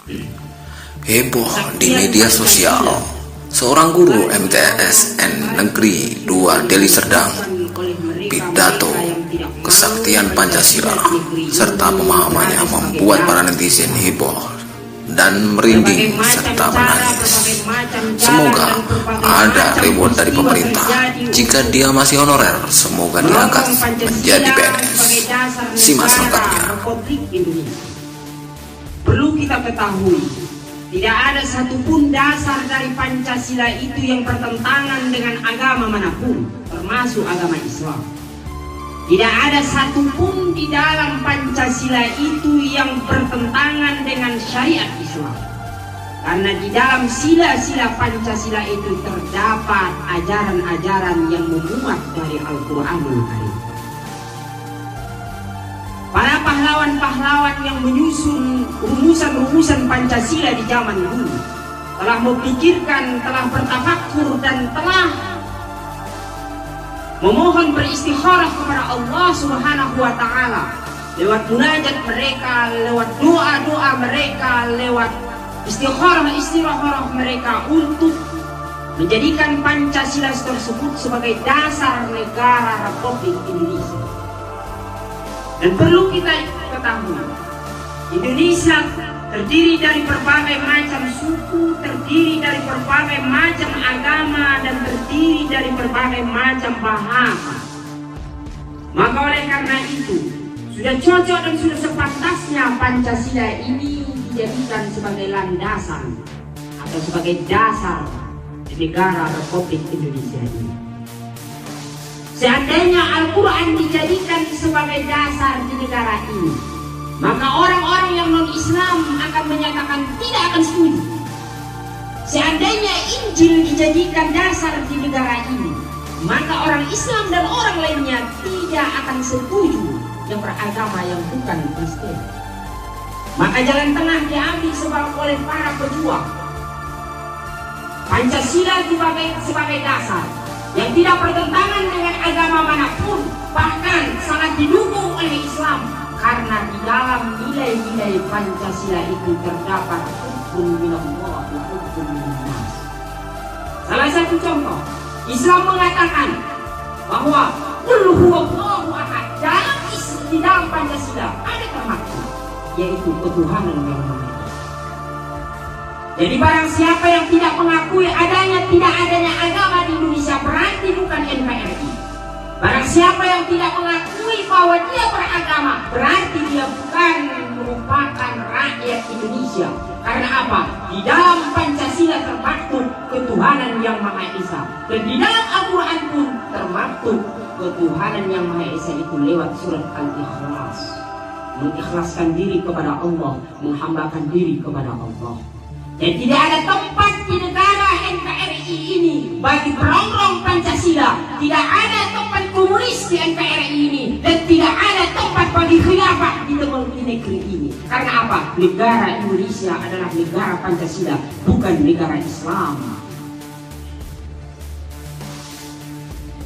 Heboh di media sosial, seorang guru MTSN Negeri 2 Deli Serdang pidato kesaktian Pancasila serta pemahamannya membuat para netizen heboh dan merinding serta menangis. Semoga ada reward dari pemerintah. Jika dia masih honorer, semoga diangkat menjadi PNS. Simak selengkapnya. Perlu kita ketahui, tidak ada satupun dasar dari Pancasila itu yang bertentangan dengan agama manapun, termasuk agama Islam. Tidak ada satupun di dalam Pancasila itu yang bertentangan dengan syariat Islam. Karena di dalam sila-sila Pancasila itu terdapat ajaran-ajaran yang memuat dari Al-Quranul Karim. Para pahlawan-pahlawan yang menyusun rumusan-rumusan Pancasila di zaman dulu telah memikirkan, telah bertafakur dan telah memohon beristikharah kepada Allah Subhanahu wa Ta'ala lewat munajat mereka, lewat doa-doa mereka, lewat istikharah mereka untuk menjadikan Pancasila tersebut sebagai dasar negara Republik Indonesia. Dan perlu kita ketahui, Indonesia terdiri dari berbagai macam suku, terdiri dari berbagai macam agama, dan terdiri dari berbagai macam bahasa. Maka oleh karena itu, sudah cocok dan sudah sepantasnya Pancasila ini dijadikan sebagai landasan atau sebagai dasar di negara Republik Indonesia ini. Seandainya Al-Quran dijadikan sebagai dasar di negara ini, maka orang-orang yang non-Islam akan menyatakan tidak akan setuju. Seandainya Injil dijadikan dasar di negara ini, maka orang Islam dan orang lainnya tidak akan setuju yang beragama yang bukan Kristen. Maka jalan tengah diambil oleh para pejuang. Pancasila sebagai dasar yang tidak bertentangan dengan agama manapun, bahkan sangat didukung oleh Islam, karena di dalam nilai-nilai Pancasila itu terdapat hukum minallah wa hukum minannas. Salah satu contoh, Islam mengatakan bahwa qul huwallahu ahad. Di dalam Pancasila ada termaktub, yaitu ketuhanan yang Maha Esa. Jadi barang siapa yang tidak mengakui tidak adanya agama di Indonesia, berarti bukan NKRI. Barang siapa yang tidak mengakui bahwa dia beragama, berarti dia bukan merupakan rakyat Indonesia. Karena apa? Di dalam Pancasila termaktub ketuhanan yang Maha Esa, dan di dalam Al-Quran pun termaktub ketuhanan yang Maha Esa itu lewat surat Al-Ikhlas. Mengikhlaskan diri kepada Allah, menghambakan diri kepada Allah. Dan tidak ada tempat di negara NKRI ini bagi perongrong Pancasila. Tidak ada tempat komunis di NKRI ini, dan tidak ada tempat bagi khilafah di negeri ini. Karena apa? Negara Indonesia adalah negara Pancasila, bukan negara Islam.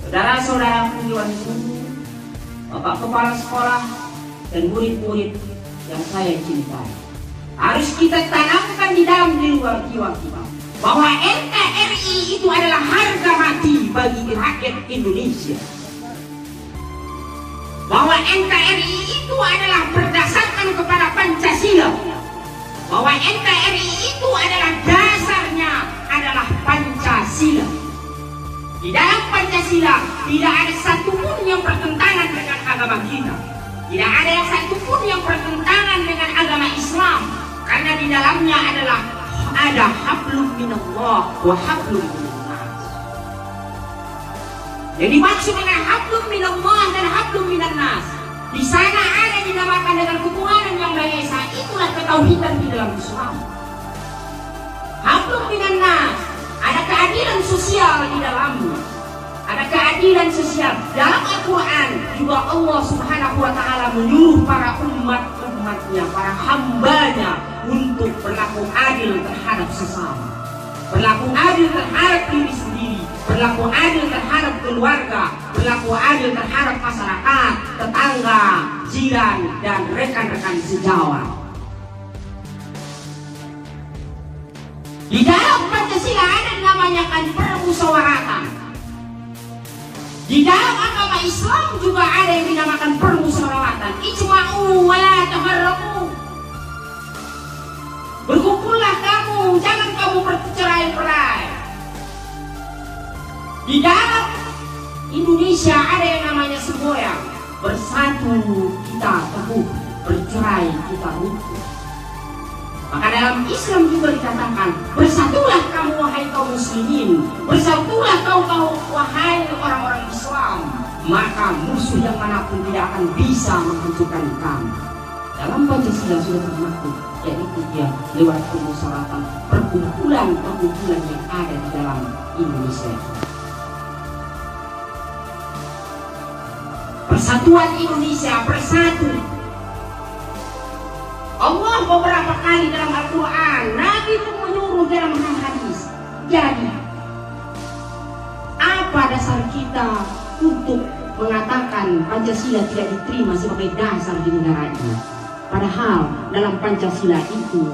Saudara-saudara Dewan Guru, Bapak Kepala Sekolah, dan murid-murid yang saya cintai, harus kita tanamkan di dalam jiwa kita bahwa NKRI itu adalah harga mati bagi rakyat Indonesia. Bahwa NKRI itu adalah berdasarkan kepada Pancasila. Bahwa NKRI itu adalah dasarnya adalah Pancasila. Di dalam Pancasila tidak ada satupun yang bertentangan dengan agama kita. Tidak ada yang satupun yang bertentangan dengan agama Islam. Karena di dalamnya ada hablum minallah wa hablum minannas. Jadi maksud dengan hablum minallah dan hablum minannas, di sana ada dinamakan dengan ketuhanan yang Maha Esa. Itulah ketauhidan di dalam Islam. Hablum minannas, ada keadilan sosial di dalamnya. Ada keadilan sosial. Dalam Al-Quran juga Allah Subhanahu wa Ta'ala menyuruh para umatnya, para hambanya untuk berlaku adil terhadap sesama, berlaku adil terhadap diri sendiri, berlaku adil terhadap keluarga, berlaku adil terhadap masyarakat, tetangga, jiran, dan rekan-rekan sejawat. Di dalam Pancasila ada namanya kan permusyawaratan. Di dalam agama Islam juga ada yang dinamakan permusyawaratan. Ijma'u wa la tafarraqu. Berkumpullah kamu, jangan kamu bercerai-berai. Di dalam Indonesia ada yang namanya semboyan. Bersatu kita teguh, bercerai kita rukun. Maka dalam Islam juga dikatakan, bersatulah kamu wahai kaum muslimin, bersatulah kau wahai orang-orang Islam, maka musuh yang manapun tidak akan bisa menghancurkan kamu. Dalam Pancasila sudah termaktub, yaitu dia lewat permusyawaratan perkumpulan yang ada di dalam Indonesia. Persatuan Indonesia bersatu. Allah beberapa kali dalam Al-Quran, Nabi pun menyuruh dalam hadis. Jadi, apa dasar kita untuk mengatakan Pancasila tidak diterima sebagai dasar di negara ini? Padahal dalam Pancasila itu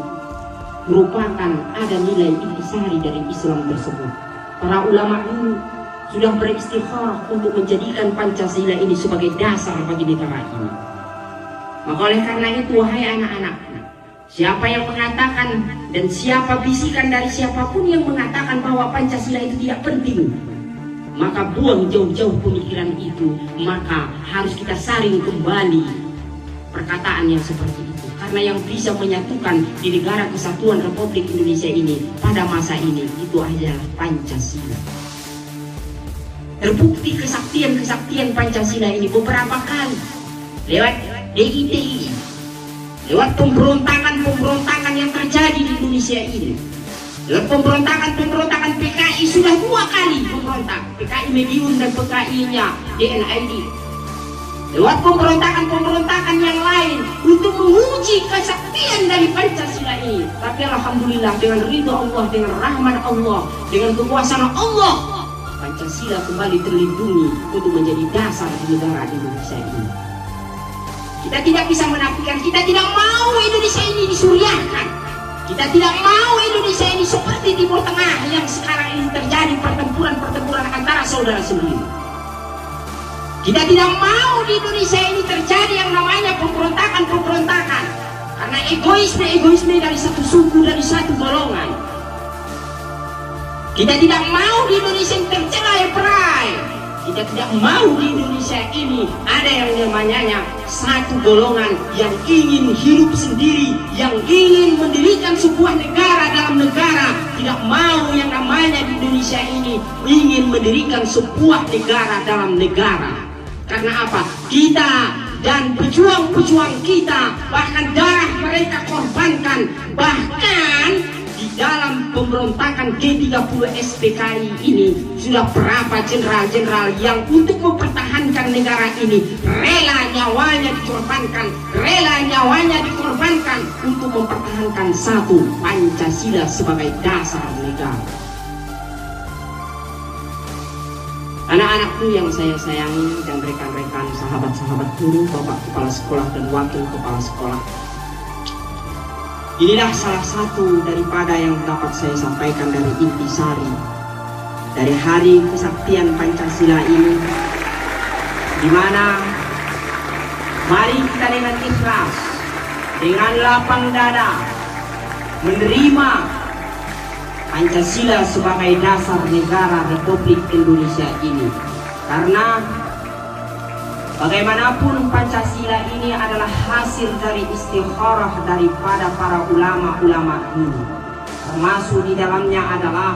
merupakan ada nilai intisari dari Islam tersebut. Para ulama dulu sudah beristikharah untuk menjadikan Pancasila ini sebagai dasar bagi negara ini. Maka oleh karena itu, wahai anak-anak, siapa yang mengatakan dan siapa bisikan dari siapapun yang mengatakan bahwa Pancasila itu tidak penting, maka buang jauh-jauh pemikiran itu. Maka harus kita saring kembali perkataan yang seperti itu. Karena yang bisa menyatukan di negara kesatuan Republik Indonesia ini pada masa ini itu adalah Pancasila. Terbukti kesaktian Pancasila ini beberapa kali lewat DITI, lewat pemberontakan yang terjadi di Indonesia ini, lewat pemberontakan PKI sudah 2 kali pemberontak, PKI Mediun dan PKI-nya DNID, lewat pemberontakan yang lain untuk menguji kesaktian dari Pancasila ini. Tapi alhamdulillah dengan ridho Allah, dengan rahmat Allah, dengan kekuasaan Allah, Pancasila kembali terlindungi untuk menjadi dasar di negara Indonesia ini. Kita tidak bisa menafikan, kita tidak mau Indonesia ini disuriahkan. Kita tidak mau Indonesia ini seperti Timur Tengah yang sekarang ini terjadi pertempuran antara saudara sendiri. Kita tidak mau di Indonesia ini terjadi yang namanya pemberontakan. Karena egoisme dari satu suku, dari satu golongan. Kita tidak mau di Indonesia ini tercerai-berai. Kita tidak mau di Indonesia ini ada yang namanya satu golongan yang ingin hidup sendiri, yang ingin mendirikan sebuah negara dalam negara. Tidak mau yang namanya di Indonesia ini ingin mendirikan sebuah negara dalam negara. Karena apa? Kita dan pejuang-pejuang kita, bahkan darah mereka korbankan, bahkan di dalam pemberontakan G30 SPKI ini sudah berapa jenderal-jenderal yang untuk mempertahankan negara ini rela nyawanya dikorbankan untuk mempertahankan satu Pancasila sebagai dasar negara. Anak-anakku yang saya sayangi dan rekan-rekan sahabat-sahabat guru, bapak kepala sekolah dan wakil kepala sekolah, inilah salah satu daripada yang dapat saya sampaikan dari intisari dari hari kesaktian Pancasila ini, di mana mari kita dengan ikhlas, dengan lapang dada menerima Pancasila sebagai dasar negara Republik Indonesia ini. Karena bagaimanapun Pancasila ini adalah hasil dari istikharah daripada para ulama-ulama dulu. Termasuk di dalamnya adalah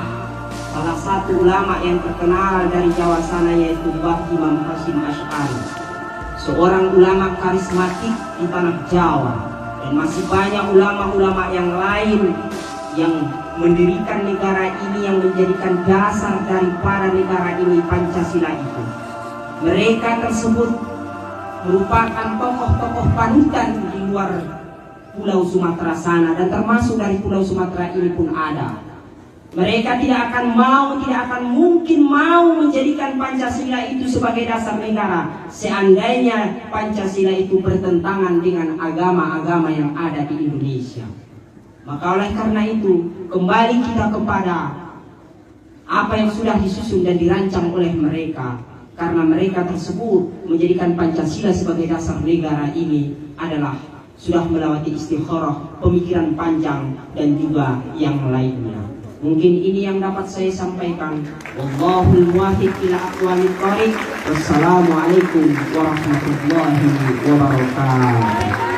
salah satu ulama yang terkenal dari Jawa sana, yaitu Mbah Imam Hasyim Asy'ari, seorang ulama karismatik di tanah Jawa. Dan masih banyak ulama-ulama yang lain yang mendirikan negara ini, yang menjadikan dasar daripada negara ini Pancasila itu. Mereka tersebut merupakan tokoh-tokoh panutan di luar Pulau Sumatera sana, dan termasuk dari Pulau Sumatera ini pun ada. Mereka tidak akan mungkin mau menjadikan Pancasila itu sebagai dasar negara seandainya Pancasila itu bertentangan dengan agama-agama yang ada di Indonesia. Maka oleh karena itu, kembali kita kepada apa yang sudah disusun dan dirancang oleh mereka. Karena mereka tersebut menjadikan Pancasila sebagai dasar negara ini adalah sudah melewati istikharah, pemikiran panjang, dan juga yang lainnya. Mungkin ini yang dapat saya sampaikan. Wallahul muwaffiq ila aqwamit thoriq. Wassalamualaikum warahmatullahi wabarakatuh.